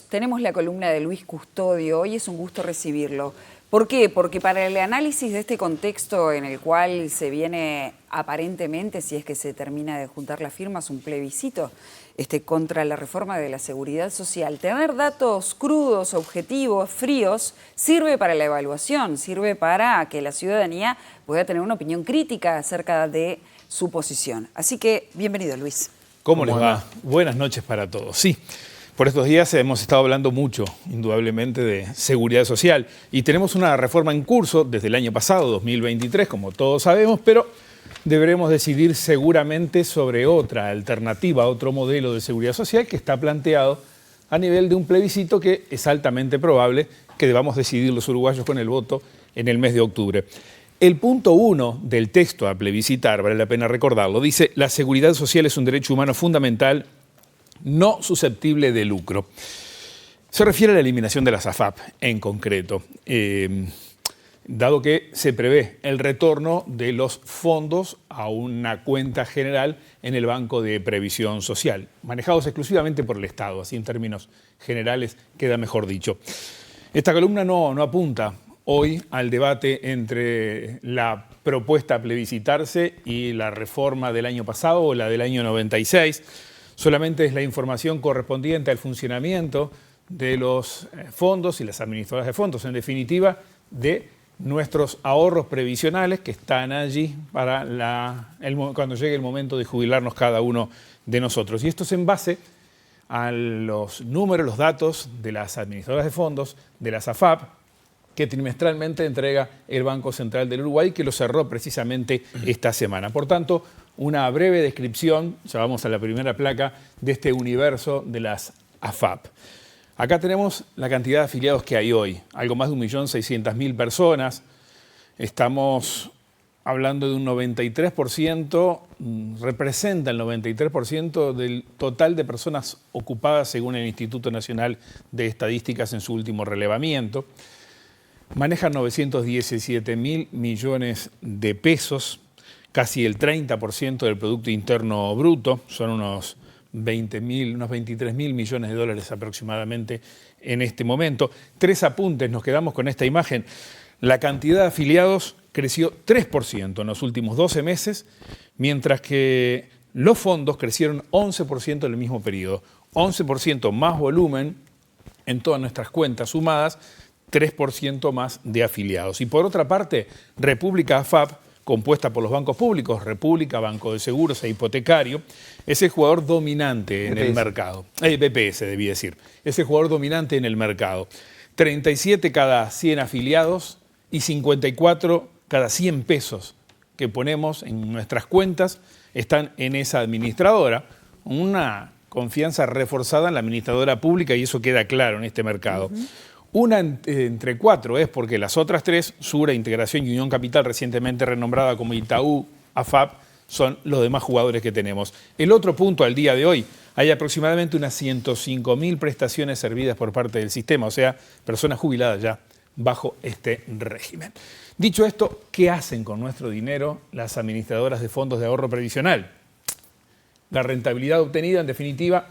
Tenemos la columna de Luis Custodio, hoy es un gusto recibirlo. ¿Por qué? Porque para el análisis de este contexto en el cual se viene aparentemente, si es que se termina de juntar las firmas, un plebiscito contra la reforma de la seguridad social, tener datos crudos, objetivos, fríos, sirve para la evaluación, sirve para que la ciudadanía pueda tener una opinión crítica acerca de su posición. Así que, bienvenido, Luis. ¿Cómo les va? Buenas noches para todos. Sí. Por estos días hemos estado hablando mucho, indudablemente, de seguridad social y tenemos una reforma en curso desde el año pasado, 2023, como todos sabemos, pero deberemos decidir seguramente sobre otra alternativa, otro modelo de seguridad social que está planteado a nivel de un plebiscito que es altamente probable que debamos decidir los uruguayos con el voto en el mes de octubre. El punto 1 del texto a plebiscitar, vale la pena recordarlo, dice: la seguridad social es un derecho humano fundamental no susceptible de lucro. Se refiere a la eliminación de las AFAP en concreto, dado que se prevé el retorno de los fondos a una cuenta general en el Banco de Previsión Social, manejados exclusivamente por el Estado, así en términos generales queda mejor dicho. Esta columna no apunta hoy al debate entre la propuesta a plebiscitarse y la reforma del año pasado o la del año 96, solamente es la información correspondiente al funcionamiento de los fondos y las administradoras de fondos, en definitiva, de nuestros ahorros previsionales que están allí para cuando llegue el momento de jubilarnos cada uno de nosotros. Y esto es en base a los números, los datos de las administradoras de fondos, de las AFAP, que trimestralmente entrega el Banco Central del Uruguay, que lo cerró precisamente esta semana. Por tanto, una breve descripción, ya vamos a la primera placa, de este universo de las AFAP. Acá tenemos la cantidad de afiliados que hay hoy, algo más de 1.600.000 personas. Estamos hablando de un 93%, representa el 93% del total de personas ocupadas según el Instituto Nacional de Estadísticas en su último relevamiento. Manejan 917.000 millones de pesos, casi el 30% del Producto Interno Bruto, son unos 23.000 millones de dólares aproximadamente en este momento. 3 apuntes, nos quedamos con esta imagen. La cantidad de afiliados creció 3% en los últimos 12 meses, mientras que los fondos crecieron 11% en el mismo periodo. 11% más volumen en todas nuestras cuentas sumadas, 3% más de afiliados. Y por otra parte, República AFAP, compuesta por los bancos públicos, República, Banco de Seguros e Hipotecario, es el jugador dominante en el mercado. BPS, debí decir. Es el jugador dominante en el mercado. 37 cada 100 afiliados y 54 cada 100 pesos que ponemos en nuestras cuentas están en esa administradora. Una confianza reforzada en la administradora pública y eso queda claro en este mercado. Una entre 4 es porque las otras 3, Sura, Integración y Unión Capital, recientemente renombrada como Itaú, AFAP, son los demás jugadores que tenemos. El otro punto al día de hoy, hay aproximadamente unas 105.000 prestaciones servidas por parte del sistema, o sea, personas jubiladas ya bajo este régimen. Dicho esto, ¿qué hacen con nuestro dinero las administradoras de fondos de ahorro previsional? La rentabilidad obtenida, en definitiva,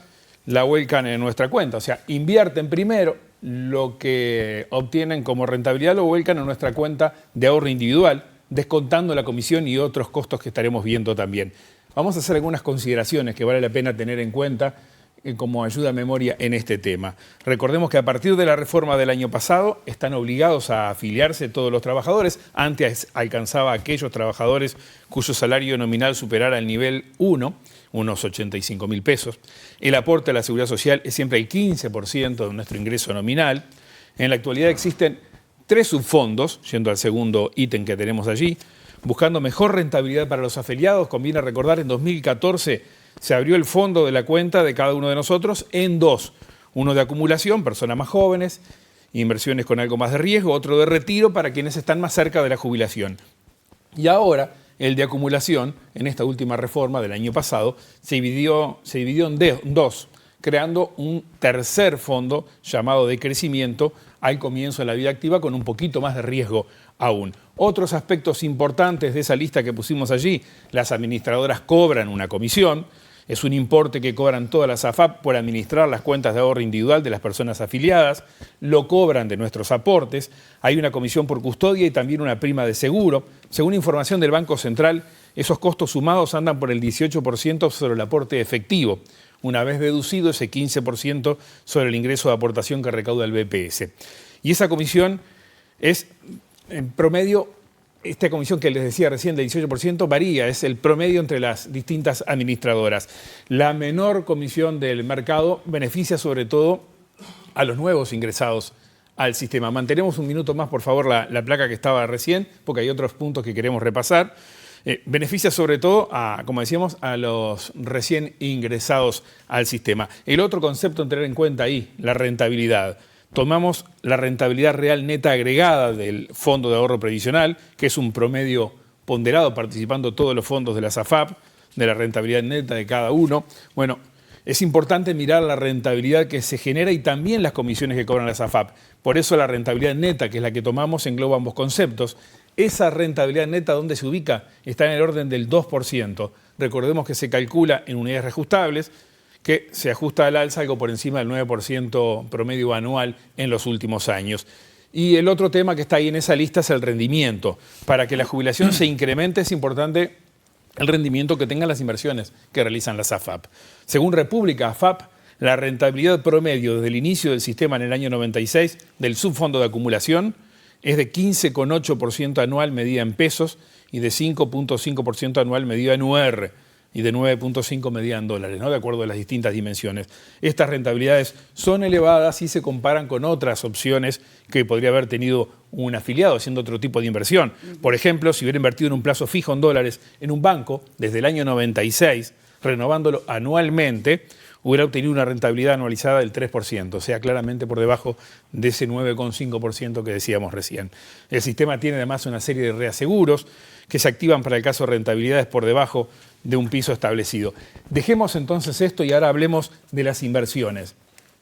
la vuelcan en nuestra cuenta, o sea, invierten primero, lo que obtienen como rentabilidad lo vuelcan en nuestra cuenta de ahorro individual, descontando la comisión y otros costos que estaremos viendo también. Vamos a hacer algunas consideraciones que vale la pena tener en cuenta como ayuda a memoria en este tema. Recordemos que a partir de la reforma del año pasado están obligados a afiliarse todos los trabajadores. Antes alcanzaba a aquellos trabajadores cuyo salario nominal superara el nivel 1, unos 85.000 pesos. El aporte a la seguridad social es siempre el 15% de nuestro ingreso nominal. En la actualidad existen 3 subfondos, yendo al segundo ítem que tenemos allí, buscando mejor rentabilidad para los afiliados. Conviene recordar, en 2014 se abrió el fondo de la cuenta de cada uno de nosotros en 2. Uno de acumulación, personas más jóvenes, inversiones con algo más de riesgo, otro de retiro para quienes están más cerca de la jubilación. Y ahora el de acumulación, en esta última reforma del año pasado, se dividió en 2, creando un tercer fondo llamado de crecimiento al comienzo de la vida activa con un poquito más de riesgo aún. Otros aspectos importantes de esa lista que pusimos allí: las administradoras cobran una comisión Es un importe que cobran todas las AFAP por administrar las cuentas de ahorro individual de las personas afiliadas, lo cobran de nuestros aportes, hay una comisión por custodia y también una prima de seguro. Según información del Banco Central, esos costos sumados andan por el 18% sobre el aporte efectivo, una vez deducido ese 15% sobre el ingreso de aportación que recauda el BPS. Y esa comisión es, en promedio, esta comisión que les decía recién del 18% varía, es el promedio entre las distintas administradoras. La menor comisión del mercado beneficia sobre todo a los nuevos ingresados al sistema. Mantenemos un minuto más, por favor, la placa que estaba recién, porque hay otros puntos que queremos repasar. Beneficia sobre todo, como decíamos, a los recién ingresados al sistema. El otro concepto a tener en cuenta ahí, la rentabilidad. Tomamos la rentabilidad real neta agregada del Fondo de Ahorro Previsional, que es un promedio ponderado participando todos los fondos de las AFAP, de la rentabilidad neta de cada uno. Bueno, es importante mirar la rentabilidad que se genera y también las comisiones que cobran las AFAP. Por eso la rentabilidad neta, que es la que tomamos, engloba ambos conceptos. Esa rentabilidad neta, ¿dónde se ubica? Está en el orden del 2%. Recordemos que se calcula en unidades reajustables, que se ajusta al alza algo por encima del 9% promedio anual en los últimos años. Y el otro tema que está ahí en esa lista es el rendimiento. Para que la jubilación se incremente es importante el rendimiento que tengan las inversiones que realizan las AFAP. Según República AFAP, la rentabilidad promedio desde el inicio del sistema en el año 96 del subfondo de acumulación es de 15,8% anual medida en pesos y de 5,5% anual medida en UR y de 9,5 medida en dólares, ¿no? De acuerdo a las distintas dimensiones. Estas rentabilidades son elevadas y se comparan con otras opciones que podría haber tenido un afiliado haciendo otro tipo de inversión. Por ejemplo, si hubiera invertido en un plazo fijo en dólares en un banco desde el año 96, renovándolo anualmente, hubiera obtenido una rentabilidad anualizada del 3%, o sea, claramente por debajo de ese 9,5% que decíamos recién. El sistema tiene además una serie de reaseguros que se activan para el caso de rentabilidades por debajo de un piso establecido. Dejemos entonces esto y ahora hablemos de las inversiones.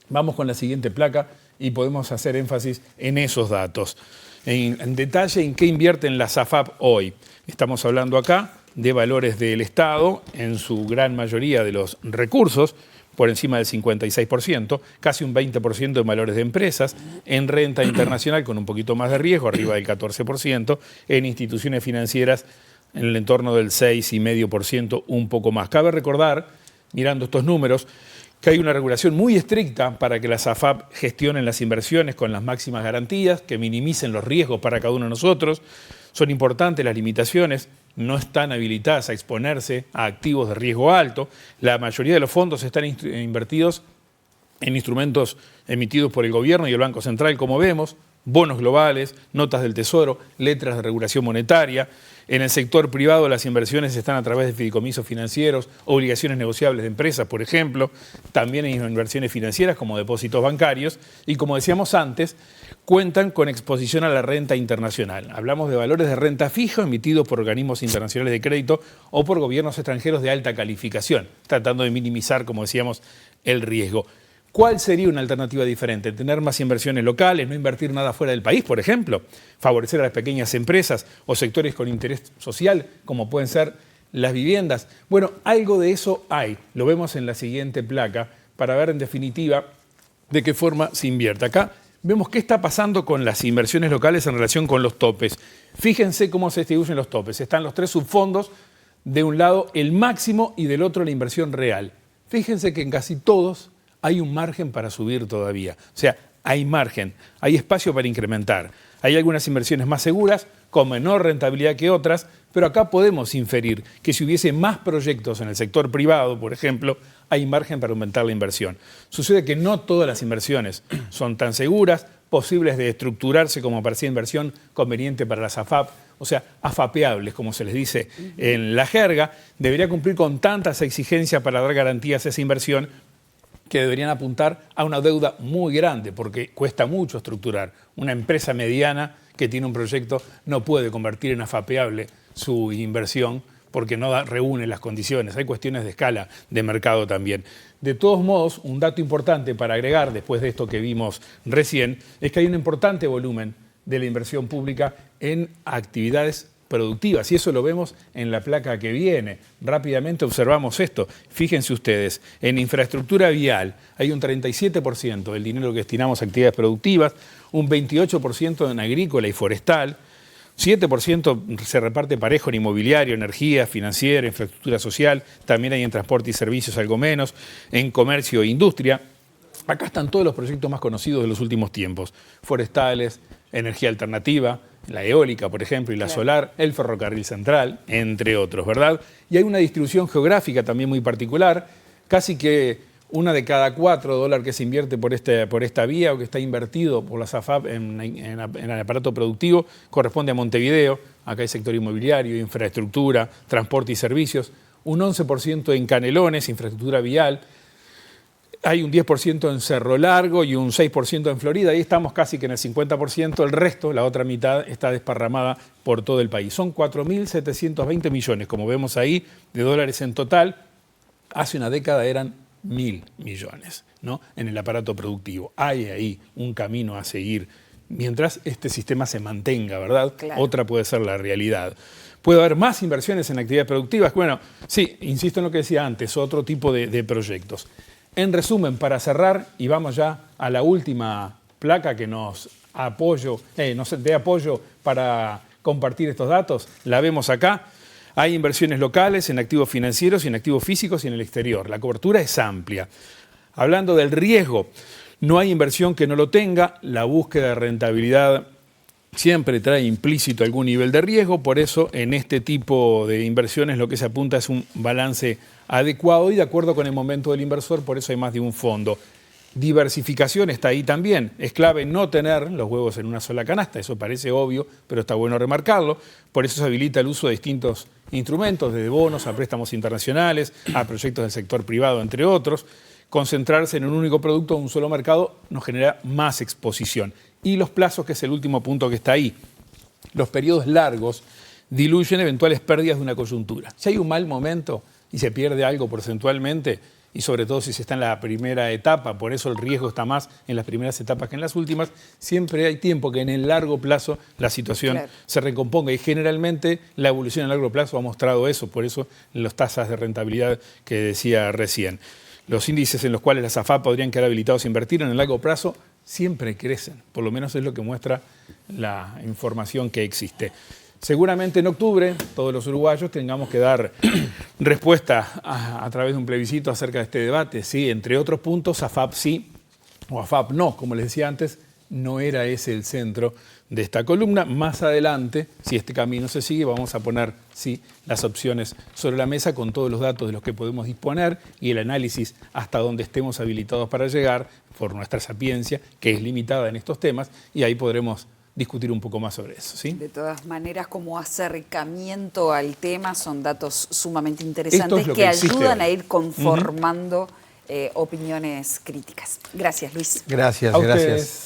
Vamos con la siguiente placa y podemos hacer énfasis en esos datos. En detalle, ¿en qué invierten las AFAP hoy? Estamos hablando acá de valores del Estado, en su gran mayoría de los recursos, por encima del 56%, casi un 20% en valores de empresas, en renta internacional con un poquito más de riesgo, arriba del 14%, en instituciones financieras en el entorno del 6,5%, un poco más. Cabe recordar, mirando estos números, que hay una regulación muy estricta para que las AFAP gestionen las inversiones con las máximas garantías, que minimicen los riesgos para cada uno de nosotros. Son importantes las limitaciones, no están habilitadas a exponerse a activos de riesgo alto. La mayoría de los fondos están invertidos en instrumentos emitidos por el gobierno y el Banco Central, como vemos, bonos globales, notas del Tesoro, letras de regulación monetaria. En el sector privado las inversiones están a través de fideicomisos financieros, obligaciones negociables de empresas, por ejemplo. También hay inversiones financieras como depósitos bancarios y, como decíamos antes, cuentan con exposición a la renta internacional. Hablamos de valores de renta fija emitidos por organismos internacionales de crédito o por gobiernos extranjeros de alta calificación, tratando de minimizar, como decíamos, el riesgo. ¿Cuál sería una alternativa diferente? Tener más inversiones locales, no invertir nada fuera del país, por ejemplo, favorecer a las pequeñas empresas o sectores con interés social, como pueden ser las viviendas. Bueno, algo de eso hay. Lo vemos en la siguiente placa para ver en definitiva de qué forma se invierte. Acá vemos qué está pasando con las inversiones locales en relación con los topes. Fíjense cómo se distribuyen los topes. Están los tres subfondos, de un lado el máximo y del otro la inversión real. Fíjense que en casi todos hay un margen para subir todavía. O sea, hay margen, hay espacio para incrementar. Hay algunas inversiones más seguras, con menor rentabilidad que otras, pero acá podemos inferir que si hubiese más proyectos en el sector privado, por ejemplo, hay margen para aumentar la inversión. Sucede que no todas las inversiones son tan seguras, posibles de estructurarse como parecía inversión conveniente para las AFAP, o sea, afapeables, como se les dice en la jerga. Debería cumplir con tantas exigencias para dar garantías a esa inversión que deberían apuntar a una deuda muy grande, porque cuesta mucho estructurar. Una empresa mediana que tiene un proyecto no puede convertir en afapeable su inversión porque no reúne las condiciones. Hay cuestiones de escala de mercado también. De todos modos, un dato importante para agregar después de esto que vimos recién es que hay un importante volumen de la inversión pública en actividades productivas, y eso lo vemos en la placa que viene. Rápidamente observamos esto. Fíjense ustedes, en infraestructura vial hay un 37% del dinero que destinamos a actividades productivas, un 28% en agrícola y forestal, 7% se reparte parejo en inmobiliario, energía, financiera, infraestructura social, también hay en transporte y servicios algo menos, en comercio e industria. Acá están todos los proyectos más conocidos de los últimos tiempos, forestales, energía alternativa, la eólica, por ejemplo, y la solar, el ferrocarril central, entre otros, ¿verdad? Y hay una distribución geográfica también muy particular, casi que una de cada $4 que se invierte por esta vía o que está invertido por las AFAP en el aparato productivo corresponde a Montevideo. Acá hay sector inmobiliario, infraestructura, transporte y servicios. Un 11% en Canelones, infraestructura vial. Hay un 10% en Cerro Largo y un 6% en Florida. Ahí estamos casi que en el 50%. El resto, la otra mitad, está desparramada por todo el país. Son 4.720 millones, como vemos ahí, de dólares en total. Hace una década eran 1.000 millones, ¿no? En el aparato productivo. Hay ahí un camino a seguir mientras este sistema se mantenga, ¿verdad? Claro. Otra puede ser la realidad. ¿Puede haber más inversiones en actividades productivas? Bueno, sí, insisto en lo que decía antes, otro tipo de proyectos. En resumen, para cerrar, y vamos ya a la última placa que nos dé apoyo para compartir estos datos, la vemos acá. Hay inversiones locales en activos financieros y en activos físicos y en el exterior. La cobertura es amplia. Hablando del riesgo, no hay inversión que no lo tenga. La búsqueda de rentabilidad siempre trae implícito algún nivel de riesgo. Por eso, en este tipo de inversiones lo que se apunta es un balance adecuado y de acuerdo con el momento del inversor. Por eso hay más de un fondo. Diversificación está ahí también. Es clave no tener los huevos en una sola canasta. Eso parece obvio, pero está bueno remarcarlo. Por eso se habilita el uso de distintos instrumentos, desde bonos a préstamos internacionales, a proyectos del sector privado, entre otros. Concentrarse en un único producto o un solo mercado nos genera más exposición. Y los plazos, que es el último punto que está ahí. Los periodos largos diluyen eventuales pérdidas de una coyuntura. Si hay un mal momento y se pierde algo porcentualmente, y sobre todo si se está en la primera etapa, por eso el riesgo está más en las primeras etapas que en las últimas, siempre hay tiempo que en el largo plazo la situación se recomponga y generalmente la evolución a largo plazo ha mostrado eso, por eso las tasas de rentabilidad que decía recién. Los índices en los cuales las AFAP podrían quedar habilitados a invertir en el largo plazo siempre crecen, por lo menos es lo que muestra la información que existe. Seguramente en octubre todos los uruguayos tengamos que dar respuesta a través de un plebiscito acerca de este debate. Sí, entre otros puntos, AFAP sí o AFAP no, como les decía antes, no era ese el centro de esta columna. Más adelante, si este camino se sigue, vamos a poner sí las opciones sobre la mesa con todos los datos de los que podemos disponer y el análisis hasta donde estemos habilitados para llegar por nuestra sapiencia, que es limitada en estos temas, y ahí podremos discutir un poco más sobre eso, ¿sí? De todas maneras, como acercamiento al tema, son datos sumamente interesantes que ayudan a ir conformando opiniones críticas. Gracias, Luis. Gracias, gracias.